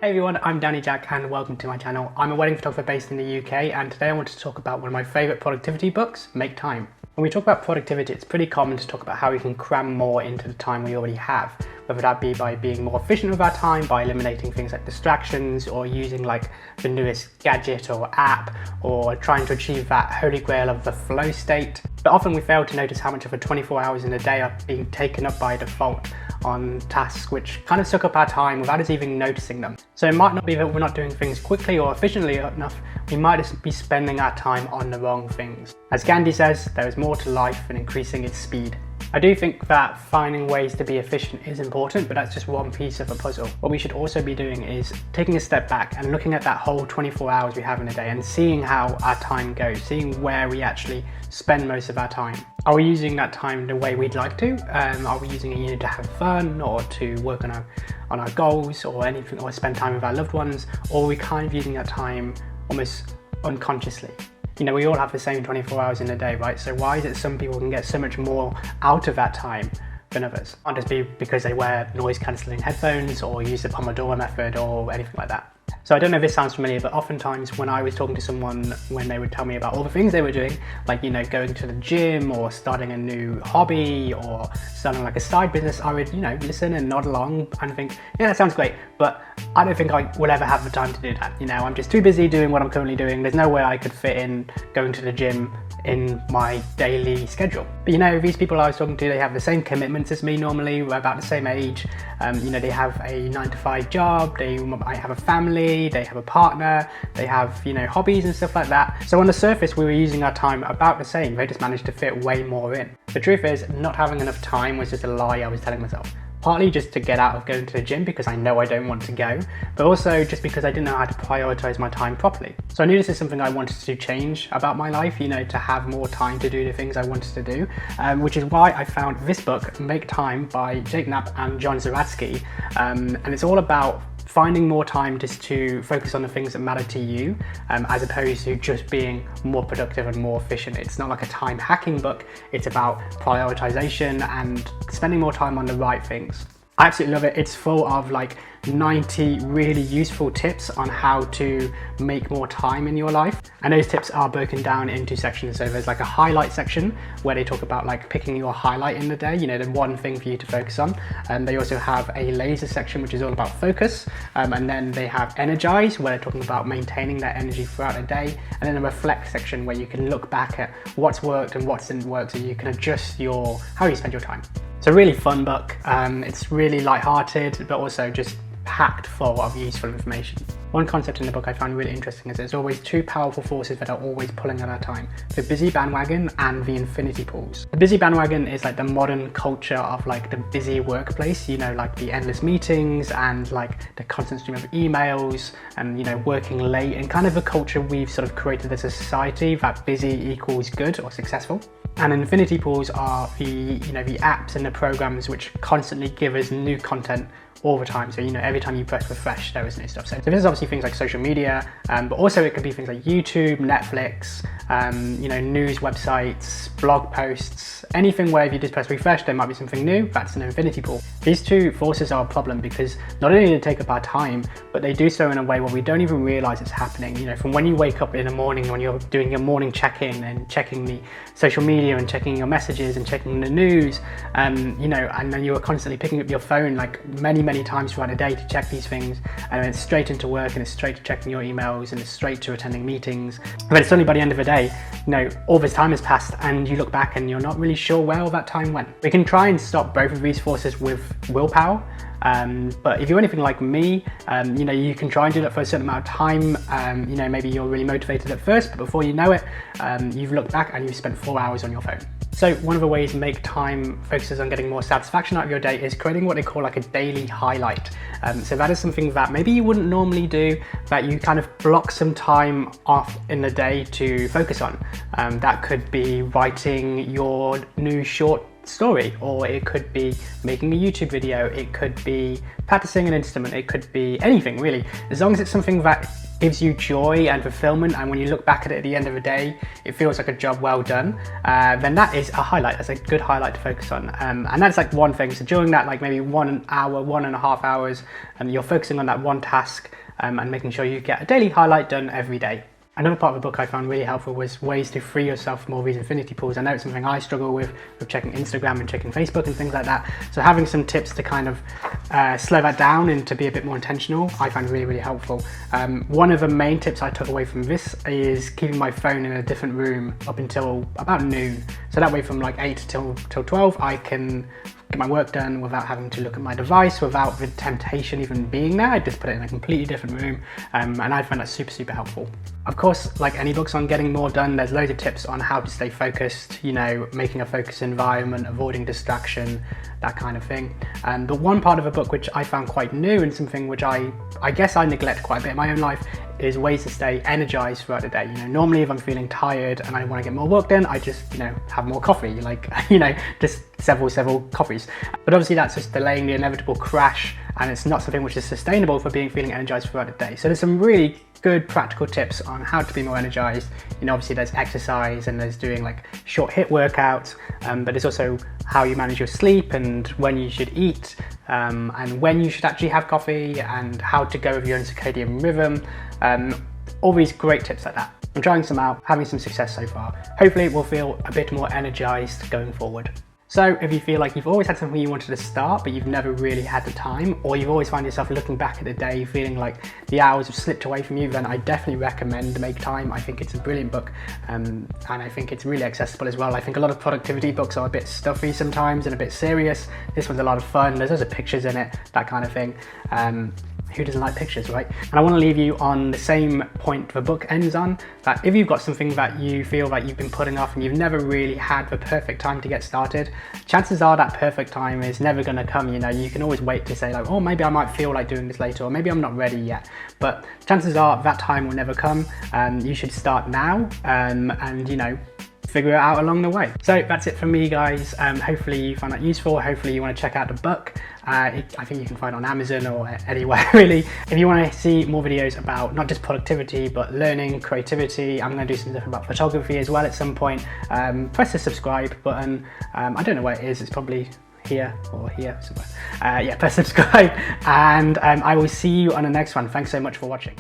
Hey everyone, I'm Danny Jack and welcome to my channel. I'm a wedding photographer based in the UK and today I want to talk about one of my favourite productivity books, Make Time. When we talk about productivity, it's pretty common to talk about how we can cram more into the time we already have, whether that be by being more efficient with our time, by eliminating things like distractions or using like the newest gadget or app, or trying to achieve that holy grail of the flow state. But often we fail to notice how much of the 24 hours in a day are being taken up by default on tasks which kind of suck up our time without us even noticing them. So it might not be that we're not doing things quickly or efficiently enough, we might just be spending our time on the wrong things. As Gandhi says, there is more to life than increasing its speed. I do think that finding ways to be efficient is important, but that's just one piece of a puzzle. What we should also be doing is taking a step back and looking at that whole 24 hours we have in a day and seeing how our time goes, seeing where we actually spend most of our time. Are we using that time the way we'd like to? Are we using it to have fun or to work on our goals or anything, or spend time with our loved ones? Or are we kind of using that time almost unconsciously? You know, we all have the same 24 hours in a day, right? So why is it some people can get so much more out of that time than others? It can't just be because they wear noise cancelling headphones or use the Pomodoro method or anything like that. So I don't know if this sounds familiar, but oftentimes when I was talking to someone, when they would tell me about all the things they were doing, like, you know, going to the gym or starting a new hobby or starting like a side business, I would, you know, listen and nod along and think, yeah, that sounds great. But I don't think I will ever have the time to do that. You know, I'm just too busy doing what I'm currently doing. There's no way I could fit in going to the gym in my daily schedule. But you know, these people I was talking to, they have the same commitments as me normally. We're about the same age. You know, they have a 9-to-5 job, they might have a family, they have a partner, they have, you know, hobbies and stuff like that. So on the surface, we were using our time about the same. They just managed to fit way more in. The truth is, not having enough time was just a lie I was telling myself. Partly just to get out of going to the gym because I know I don't want to go, but also just because I didn't know how to prioritize my time properly. So I knew this is something I wanted to change about my life, you know, to have more time to do the things I wanted to do, which is why I found this book, Make Time by Jake Knapp and John Zeratsky, and it's all about finding more time just to focus on the things that matter to you, as opposed to just being more productive and more efficient. It's not like a time hacking book, it's about prioritization and spending more time on the right things. I absolutely love it. It's full of like 90 really useful tips on how to make more time in your life. And those tips are broken down into sections. So there's like a highlight section where they talk about like picking your highlight in the day, you know, the one thing for you to focus on. And they also have a laser section, which is all about focus. And then they have Energized, where they're talking about maintaining that energy throughout the day. And then a reflect section where you can look back at what's worked and what didn't work, so you can adjust how you spend your time. It's a really fun book. It's really light-hearted, but also just packed full of useful information. One concept in the book I found really interesting is there's always two powerful forces that are always pulling at our time: the busy bandwagon and the infinity pools. The busy bandwagon is like the modern culture of like the busy workplace, you know, like the endless meetings and like the constant stream of emails and, you know, working late, and kind of a culture we've sort of created as a society that busy equals good or successful. And infinity pools are the, you know, the apps and the programs which constantly give us new content all the time. So, you know, every time you press refresh, there is new stuff. So this is obviously things like social media, but also it could be things like YouTube, Netflix, you know, news websites, blog posts, anything where if you just press refresh, there might be something new. That's an infinity pool. These two forces are a problem because not only do they take up our time, but they do so in a way where we don't even realize it's happening. You know, from when you wake up in the morning, when you're doing your morning check-in and checking the social media and checking your messages and checking the news, you know, and then you are constantly picking up your phone like many times throughout the day to check these things, and then it's straight into work and it's straight to checking your emails and it's straight to attending meetings. But it's only by the end of the day, you know, all this time has passed and you look back and you're not really sure where all that time went. We can try and stop both of these forces with willpower, but if you're anything like me, you know, you can try and do that for a certain amount of time. You know, maybe you're really motivated at first, but before you know it, you've looked back and you've spent 4 hours on your phone. So one of the ways Make Time focuses on getting more satisfaction out of your day is creating what they call like a daily highlight. So that is something that maybe you wouldn't normally do, that you kind of block some time off in the day to focus on. That could be writing your new short story, or it could be making a YouTube video, it could be practicing an instrument, it could be anything really. As long as it's something that gives you joy and fulfillment, and when you look back at it at the end of the day, it feels like a job well done, then that is a highlight. That's a good highlight to focus on. And that's like one thing. So during that, like maybe 1 hour, 1.5 hours, you're focusing on that one task and making sure you get a daily highlight done every day. Another part of the book I found really helpful was ways to free yourself from all these infinity pools. I know it's something I struggle with checking Instagram and checking Facebook and things like that. So having some tips to kind of slow that down and to be a bit more intentional, I found really, really helpful. One of the main tips I took away from this is keeping my phone in a different room up until about noon. So that way from like 8 till 12, I can get my work done without having to look at my device, without the temptation even being there. I just put it in a completely different room, and I find that super, super helpful. Of course, like any books on getting more done, there's loads of tips on how to stay focused, you know, making a focused environment, avoiding distraction, that kind of thing. But one part of a book which I found quite new and something which I guess I neglect quite a bit in my own life is ways to stay energized throughout the day. You know, normally if I'm feeling tired and I want to get more work done, I just, you know, have more coffee, like, you know, just several coffees. But obviously that's just delaying the inevitable crash, and it's not something which is sustainable for feeling energized throughout the day. So there's some really good practical tips on how to be more energized. You know, obviously there's exercise and there's doing like short HIIT workouts, but there's also how you manage your sleep and when you should eat, and when you should actually have coffee, and how to go with your own circadian rhythm. All these great tips like that. I'm trying some out, having some success so far. Hopefully we'll feel a bit more energized going forward. So if you feel like you've always had something you wanted to start but you've never really had the time, or you've always found yourself looking back at the day feeling like the hours have slipped away from you, then I definitely recommend Make Time. I think it's a brilliant book, and I think it's really accessible as well. I think a lot of productivity books are a bit stuffy sometimes and a bit serious. This one's a lot of fun, there's lots of pictures in it, that kind of thing. Who doesn't like pictures, right? And I want to leave you on the same point the book ends on, that if you've got something that you feel like you've been putting off and you've never really had the perfect time to get started, chances are that perfect time is never going to come. You know, you can always wait to say like, oh, maybe I might feel like doing this later, or maybe I'm not ready yet. But chances are that time will never come, and you should start now, and you know, figure it out along the way. So that's it from me, guys. Hopefully you found that useful. Hopefully you want to check out the book. I think you can find it on Amazon or anywhere really. If you want to see more videos about not just productivity but learning, creativity, I'm going to do some stuff about photography as well at some point. Press the subscribe button. I don't know where it is. It's probably here or here somewhere. Yeah, press subscribe, and I will see you on the next one. Thanks so much for watching.